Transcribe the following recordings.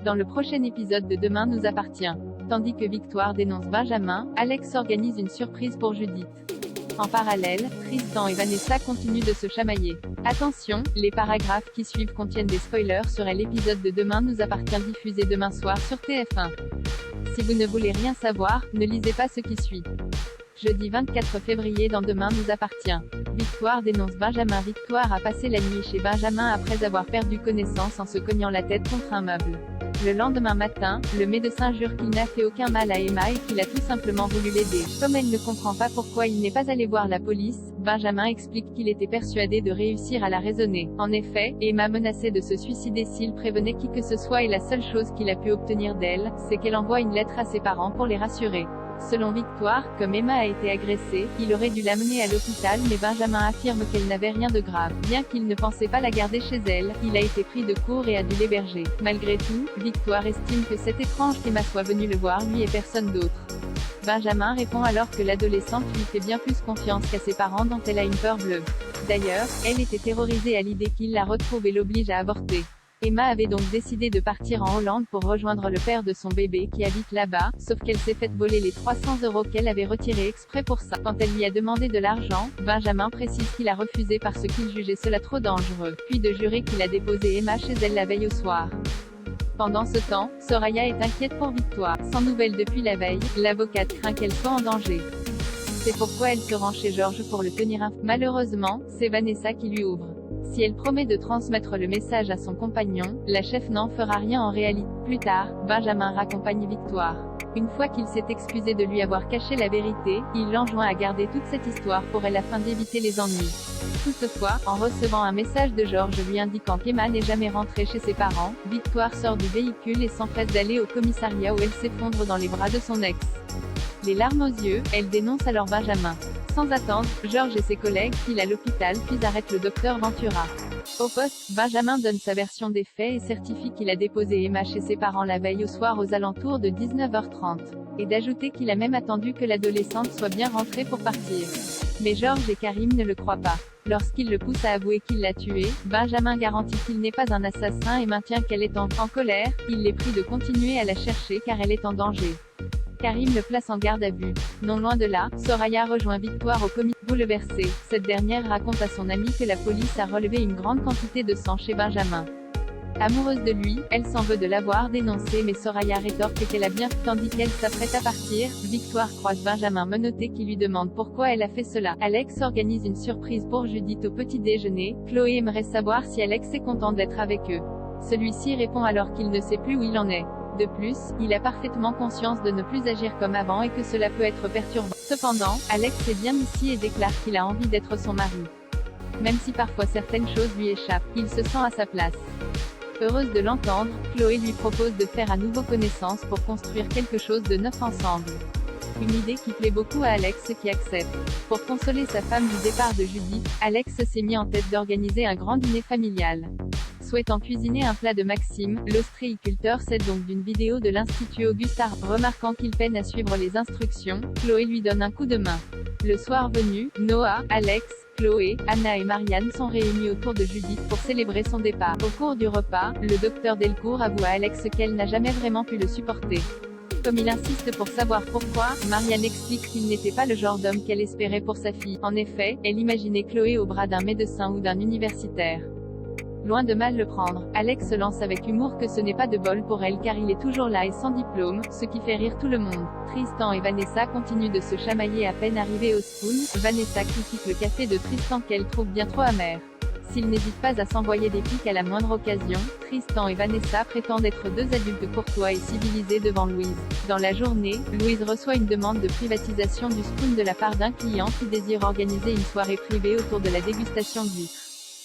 Dans le prochain épisode de Demain nous appartient. Tandis que Victoire dénonce Benjamin, Alex organise une surprise pour Judith. En parallèle, Tristan et Vanessa continuent de se chamailler. Attention, les paragraphes qui suivent contiennent des spoilers sur l'épisode de Demain nous appartient diffusé demain soir sur TF1. Si vous ne voulez rien savoir, ne lisez pas ce qui suit. Jeudi 24 février dans Demain nous appartient. Victoire dénonce Benjamin. Victoire a passé la nuit chez Benjamin après avoir perdu connaissance en se cognant la tête contre un meuble. Le lendemain matin, le médecin jure qu'il n'a fait aucun mal à Emma et qu'il a tout simplement voulu l'aider. Comme elle ne comprend pas pourquoi il n'est pas allé voir la police, Benjamin explique qu'il était persuadé de réussir à la raisonner. En effet, Emma menaçait de se suicider s'il prévenait qui que ce soit et la seule chose qu'il a pu obtenir d'elle, c'est qu'elle envoie une lettre à ses parents pour les rassurer. Selon Victoire, comme Emma a été agressée, il aurait dû l'amener à l'hôpital mais Benjamin affirme qu'elle n'avait rien de grave. Bien qu'il ne pensait pas la garder chez elle, il a été pris de court et a dû l'héberger. Malgré tout, Victoire estime que c'est étrange qu'Emma soit venue le voir lui et personne d'autre. Benjamin répond alors que l'adolescente lui fait bien plus confiance qu'à ses parents dont elle a une peur bleue. D'ailleurs, elle était terrorisée à l'idée qu'il la retrouve et l'oblige à avorter. Emma avait donc décidé de partir en Hollande pour rejoindre le père de son bébé qui habite là-bas, sauf qu'elle s'est faite voler les 300 € qu'elle avait retirés exprès pour ça. Quand elle lui a demandé de l'argent, Benjamin précise qu'il a refusé parce qu'il jugeait cela trop dangereux, puis de jurer qu'il a déposé Emma chez elle la veille au soir. Pendant ce temps, Soraya est inquiète pour Victoire. Sans nouvelles depuis la veille, l'avocate craint qu'elle soit en danger. C'est pourquoi elle se rend chez Georges pour le tenir informé. Malheureusement, c'est Vanessa qui lui ouvre. Si elle promet de transmettre le message à son compagnon, la chef n'en fera rien en réalité. Plus tard, Benjamin raccompagne Victoire. Une fois qu'il s'est excusé de lui avoir caché la vérité, il l'enjoint à garder toute cette histoire pour elle afin d'éviter les ennuis. Toutefois, en recevant un message de Georges lui indiquant qu'Emma n'est jamais rentrée chez ses parents, Victoire sort du véhicule et s'empresse d'aller au commissariat où elle s'effondre dans les bras de son ex. Les larmes aux yeux, elle dénonce alors Benjamin. Sans attendre, Georges et ses collègues filent à l'hôpital puis arrêtent le docteur Ventura. Au poste, Benjamin donne sa version des faits et certifie qu'il a déposé Emma chez ses parents la veille au soir aux alentours de 19h30. Et d'ajouter qu'il a même attendu que l'adolescente soit bien rentrée pour partir. Mais Georges et Karim ne le croient pas. Lorsqu'il le pousse à avouer qu'il l'a tuée, Benjamin garantit qu'il n'est pas un assassin et maintient qu'elle est en colère. Il les prie de continuer à la chercher car elle est en danger. Karim le place en garde à vue. Non loin de là, Soraya rejoint Victoire au commissariat. Bouleversée, cette dernière raconte à son amie que la police a relevé une grande quantité de sang chez Benjamin. Amoureuse de lui, elle s'en veut de l'avoir dénoncé mais Soraya rétorque qu'elle a bien fait. Tandis qu'elle s'apprête à partir, Victoire croise Benjamin menotté qui lui demande pourquoi elle a fait cela. Alex organise une surprise pour Judith au petit déjeuner. Chloé aimerait savoir si Alex est content d'être avec eux. Celui-ci répond alors qu'il ne sait plus où il en est. De plus, il a parfaitement conscience de ne plus agir comme avant et que cela peut être perturbant. Cependant, Alex est bien ici et déclare qu'il a envie d'être son mari. Même si parfois certaines choses lui échappent, il se sent à sa place. Heureuse de l'entendre, Chloé lui propose de faire à nouveau connaissance pour construire quelque chose de neuf ensemble. Une idée qui plaît beaucoup à Alex qui accepte. Pour consoler sa femme du départ de Judith, Alex s'est mis en tête d'organiser un grand dîner familial. Souhaitant cuisiner un plat de Maxime, l'ostréiculteur s'aide donc d'une vidéo de l'Institut Auguste Arbre. Remarquant qu'il peine à suivre les instructions, Chloé lui donne un coup de main. Le soir venu, Noah, Alex, Chloé, Anna et Marianne sont réunis autour de Judith pour célébrer son départ. Au cours du repas, le docteur Delcourt avoue à Alex qu'elle n'a jamais vraiment pu le supporter. Comme il insiste pour savoir pourquoi, Marianne explique qu'il n'était pas le genre d'homme qu'elle espérait pour sa fille. En effet, elle imaginait Chloé au bras d'un médecin ou d'un universitaire. Loin de mal le prendre, Alex se lance avec humour que ce n'est pas de bol pour elle car il est toujours là et sans diplôme, ce qui fait rire tout le monde. Tristan et Vanessa continuent de se chamailler à peine arrivés au spoon. Vanessa critique le café de Tristan qu'elle trouve bien trop amer. S'ils n'hésitent pas à s'envoyer des pics à la moindre occasion, Tristan et Vanessa prétendent être deux adultes courtois et civilisés devant Louise. Dans la journée, Louise reçoit une demande de privatisation du spoon de la part d'un client qui désire organiser une soirée privée autour de la dégustation d'huîtres.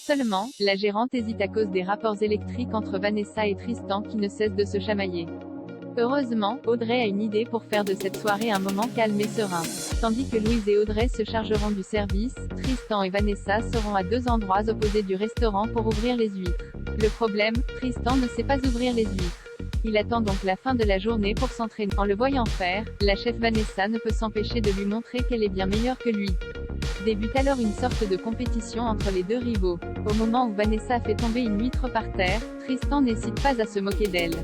Seulement, la gérante hésite à cause des rapports électriques entre Vanessa et Tristan qui ne cessent de se chamailler. Heureusement, Audrey a une idée pour faire de cette soirée un moment calme et serein. Tandis que Louise et Audrey se chargeront du service, Tristan et Vanessa seront à deux endroits opposés du restaurant pour ouvrir les huîtres. Le problème, Tristan ne sait pas ouvrir les huîtres. Il attend donc la fin de la journée pour s'entraîner. En le voyant faire, la chef Vanessa ne peut s'empêcher de lui montrer qu'elle est bien meilleure que lui. Débute alors une sorte de compétition entre les deux rivaux. Au moment où Vanessa fait tomber une huître par terre, Tristan n'hésite pas à se moquer d'elle.